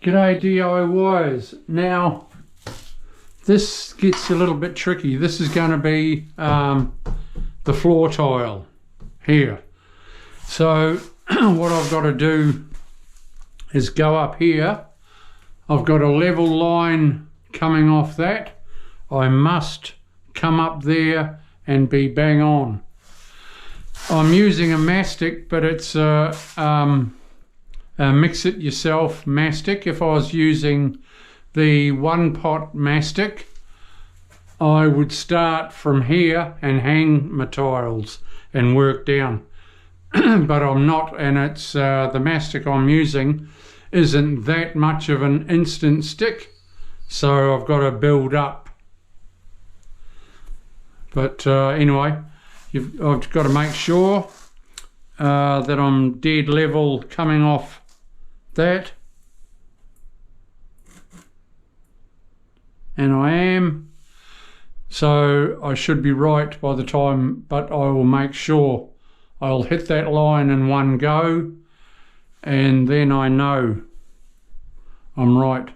G'day DIYers. Now this gets a little bit tricky. This is going to be the floor tile here. So what I've got to do is go up here. I've got a level line coming off that. I must come up there and be bang on. I'm using a mastic, but it's a mix it yourself mastic. If I was using the one pot mastic, I would start from here and hang my tiles and work down. But I'm not, and it's the mastic I'm using isn't that much of an instant stick, so I've got to build up. But anyway, I've got to make sure that I'm dead level coming off that, and I am, so I should be right by the time, but I will make sure I'll hit that line in one go, and then I know I'm right.